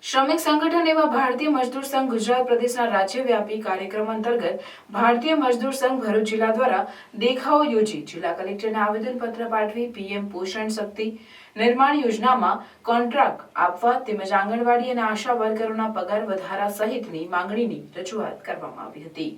શ્રમિક સંગઠન એવા ભારતીય મજદૂર સંઘ ગુજરાત પ્રદેશના રાજ્યવ્યાપી કાર્યક્રમ અંતર્ગત ભારતીય મજદૂર સંઘ ભરૂચ જિલ્લા દ્વારા દેખાવો યોજી જિલ્લા કલેક્ટરને આવેદનપત્ર પાઠવી પીએમ પોષણ શક્તિ નિર્માણ યોજનામાં કોન્ટ્રાક્ટ આપવા તેમજ આંગણવાડી અને આશા વર્કરોના પગાર વધારા સહિતની માંગણીની રજૂઆત કરવામાં આવી હતી।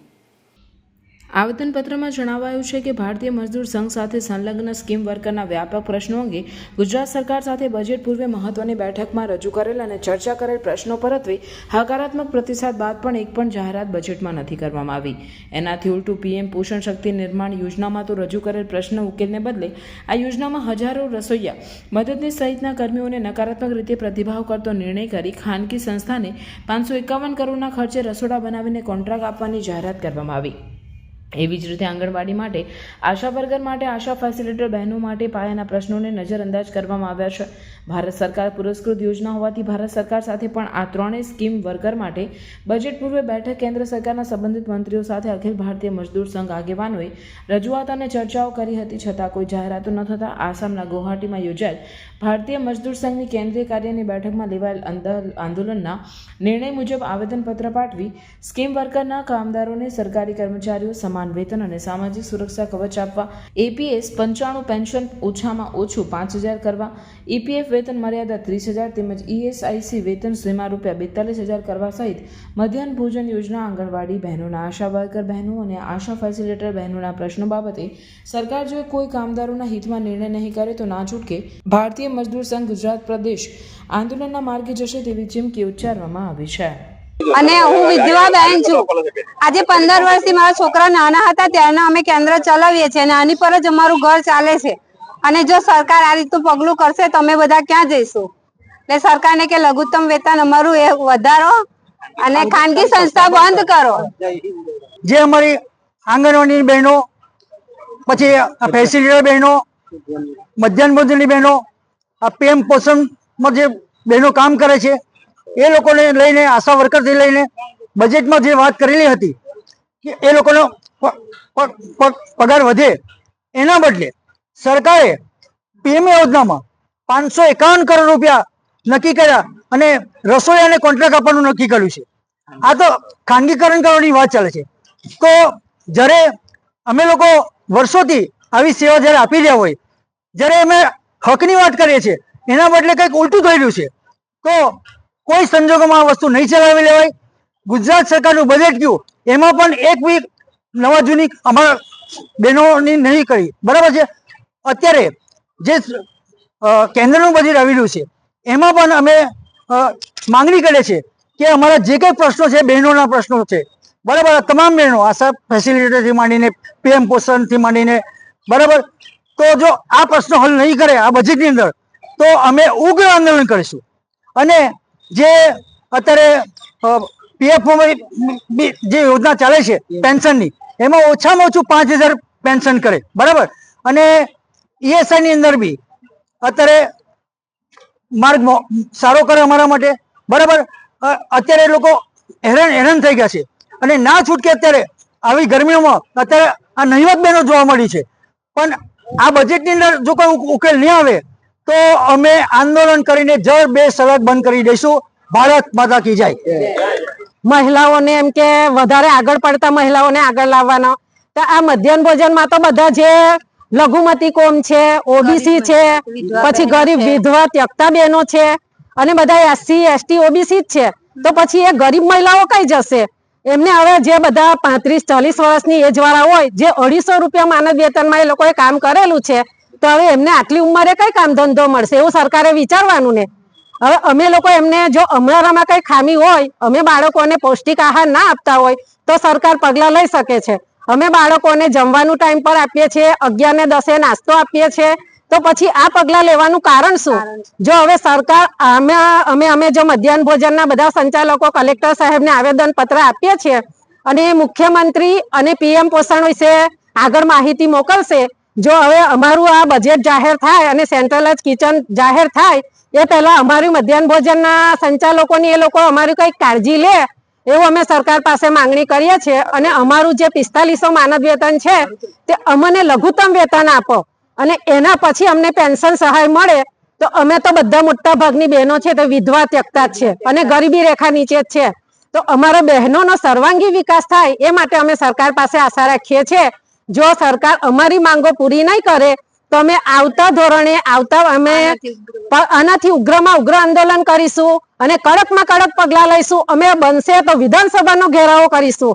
આવેદનપત્રમાં જણાવાયું છે કે ભારતીય મજદૂર સંઘ સાથે સંલગ્ન સ્કીમ વર્કરના વ્યાપક પ્રશ્નો અંગે ગુજરાત સરકાર સાથે બજેટ પૂર્વે મહત્વની બેઠકમાં રજૂ કરેલ અને ચર્ચા કરેલ પ્રશ્નો પરત્વે હકારાત્મક પ્રતિસાદ બાદ પણ એક પણ જાહેરાત બજેટમાં નથી કરવામાં આવી। એનાથી ઉલટું પીએમ પોષણ શક્તિ નિર્માણ યોજનામાં તો રજૂ કરેલ પ્રશ્ન ઉકેલને બદલે આ યોજનામાં હજારો રસોઈયા મદદનીશ સહિતના કર્મીઓને નકારાત્મક રીતે પ્રતિભાવ કરતો નિર્ણય કરી ખાનગી સંસ્થાને 551 કરોડના ખર્ચે રસોડા બનાવીને કોન્ટ્રાક્ટ આપવાની જાહેરાત કરવામાં આવી। એવી જ રીતે આંગણવાડી માટે આશા વર્કર માટે આશા ફેસિલિટેટર બહેનો માટે પાયાના પ્રશ્નોને નજરઅંદાજ કરવામાં આવ્યા છે। ભારત સરકાર પુરસ્કૃત યોજના હોવાથી ભારત સરકાર સાથે પણ આ ત્રણેય સ્કીમ વર્કર માટે બજેટ પૂર્વે બેઠક કેન્દ્ર સરકારના સંબંધિત મંત્રીઓ સાથે અખિલ ભારતીય મજદૂર સંઘ આગેવાનોએ રજૂઆત અને ચર્ચાઓ કરી હતી, છતાં કોઈ જાહેરાતો ન થતાં આસામના ગુવાહાટીમાં યોજાયેલ ભારતીય મજદૂર સંઘની કેન્દ્રીય કાર્યની બેઠકમાં લેવાયેલ આંદોલનના નિર્ણય મુજબ આવેદનપત્ર પાઠવી સ્કીમ વર્કરના કામદારોને સરકારી કર્મચારીઓ સમાન વેતન અને સામાજિક સુરક્ષા કવચ આપવા, એપીએસ 95 પેન્શન ઓછામાં ઓછું 5000 કરવા, ઈપીએફ વેતન મર્યાદા 30000 તેમજ ઈએસઆઈસી વેતન સીમા ₹42000 કરવા સહિત મધ્યાહન ભોજન યોજના, આંગણવાડી બહેનોના, આશા વર્કર બહેનો અને આશા ફેસિલિટેટર બહેનોના પ્રશ્નો બાબતે સરકાર જો કોઈ કામદારોના હિતમાં નિર્ણય નહીં કરે તો ના છૂટકે ભારતીય મજદૂર સંઘ ગુજરાત પ્રદેશ આંદોલનના માર્ગે જશે તેવી ચીમકી ઉચ્ચારવામાં આવી છે। અને હું વિધવાબેન છું। આજે 15 વર્ષથી મારા છોકરા નાના હતા ત્યારના અમે કેન્દ્ર ચલાવીએ છીએ અને આની પર જ અમારું ઘર ચાલે છે। અને જો સરકાર આ રીતનું પગલું કરશે તો અમે બધા ક્યાં જઈશું? એટલે સરકારને કે લઘુત્તમ વેતન અમારું એ વધારો અને ખાનગી સંસ્થા બંધ કરો। જે અમારી આંગણવાડી બહેનો, પછી ફેસિલિટેટર બહેનો, મધ્યાહન ભોજનની બહેનો, આ પીએમ પોષણમાં જે બહેનો કામ કરે છે એ લોકોને લઈને, આશા વર્કરથી લઈને બજેટમાં જે વાત કરેલી હતી કે એ લોકોનો પગાર વધે, એના બદલે સરકારે પીએમ યોજનામાં 551 કરોડ રૂપિયા નક્કી કર્યા અને રસોઈયાને કોન્ટ્રાક્ટ આપવાનું નક્કી કર્યું છે। આ તો ખાનગીકરણ કરવાની વાત ચાલે છે। તો જ્યારે અમે લોકો વર્ષોથી આવી સેવા જ્યારે આપી રહ્યા હોય, જ્યારે અમે હકની વાત કરીએ છીએ એના બદલે કંઈક ઉલટું થઈ રહ્યું છે, તો કોઈ સંજોગોમાં આ વસ્તુ નહીં ચલાવી લેવાય। ગુજરાત સરકારનું બજેટ કયું એમાં પણ એક બી નવા જૂની અમારા બહેનોની નહીં કરી, બરાબર છે। અત્યારે જે કેન્દ્રનું બજેટ આવી રહ્યું છે એમાં પણ અમે માંગણી કરીએ છીએ કે અમારા જે કંઈ પ્રશ્નો છે, બહેનોના પ્રશ્નો છે, બરાબર, તમામ બહેનો આશા ફેસિલિટેટરથી માંડીને પીએમ પોષણથી માંડીને, બરાબર, તો જો આ પ્રશ્નો હલ નહીં કરે આ બજેટની અંદર તો અમે ઉગ્ર આંદોલન કરીશું। અને જે અત્યારે પીએફમાં જે યોજના ચાલે છે પેન્શનની, એમાં ઓછામાં ઓછું 5000 પેન્શન કરે, બરાબર, અને ઈએસઆઈની અંદર બી અત્યારે માર્ગ સારો કરે અમારા માટે, બરાબર। અત્યારે લોકો હેરાન થઈ ગયા છે અને ના છૂટકે અત્યારે આવી ગરમીઓમાં અત્યારે આ નહીવત બહેનો જોવા મળી છે, પણ આ બજેટની અંદર જો કોઈ ઉકેલ નહીં આવે તો અમે આંદોલન કરીને જળ બે સળગ બંધ કરી દઈશું। ભારત માતા કી જય। મહિલાઓને એમ કે વધારે આગળ પડતા મહિલાઓને આગળ લાવવાનો, તો આ મધ્યાહન ભોજનમાં તો બધા જે લઘુમતી કોમ છે, ઓબીસી છે, પછી ગરીબ વિધવા ત્યક્તા બહેનો છે અને બધા એસસી એસટી ઓબીસી જ છે, તો પછી એ ગરીબ મહિલાઓ કઈ જશે? એમને હવે જે બધા 35-40 વર્ષની એજ વાળા હોય, જે 250 રૂપિયા માનદ વેતનમાં એ લોકોએ કામ કરેલું છે, તો હવે એમને આટલી ઉંમરે કઈ કામ ધંધો મળશે એવું સરકારે વિચારવાનું ને। હવે અમે લોકો એમને જો અમારામાં કઈ ખામી હોય, અમે બાળકોને પૌષ્ટિક આહાર ના આપતા હોય તો સરકાર પગલાં લઈ શકે છે। અમે બાળકોને જમવાનું ટાઈમ પર આપીએ છીએ, 11 ને 10 નાસ્તો આપીએ છીએ, તો પછી આ પગલાં લેવાનું કારણ શું? જો હવે સરકાર અમે જો મધ્યાહન ભોજનના બધા સંચાલકો કલેક્ટર સાહેબને આવેદન પત્ર આપીએ છીએ અને મુખ્યમંત્રી અને પીએમ પોષણ વિશે આગળ માહિતી મોકલશે। જો હવે અમારું આ બજેટ જાહેર થાય અને સેન્ટ્રલાઇઝ કિચન જાહેર થાય એ પહેલા અમારી મધ્યાહન ભોજનના સંચાલકોની એ લોકો અમારી કઈ કાળજી લે એવું અમે સરકાર પાસે માંગણી કરીએ છીએ। અને અમારું જે 4500 માનદ વેતન છે તે અમને લઘુત્તમ વેતન આપો અને એના પછી અમને પેન્શન સહાય મળે તો અમે તો બધા મોટા ભાગની બહેનો છે તો વિધવા ત્યક્તા જ છે અને ગરીબી રેખા નીચે જ છે. તો અમારા બહેનોનો સર્વાંગી વિકાસ થાય એ માટે અમે સરકાર પાસે આશા રાખીએ છીએ. જો સરકાર અમારી માંગો પૂરી નહીં કરે તો અમે આવતા ધોરણે અમે આનાથી ઉગ્રમાં ઉગ્ર આંદોલન કરીશું અને કડકમાં કડક પગલા લઈશું. અમે બનશે તો વિધાનસભાનો ઘેરાવો કરીશું.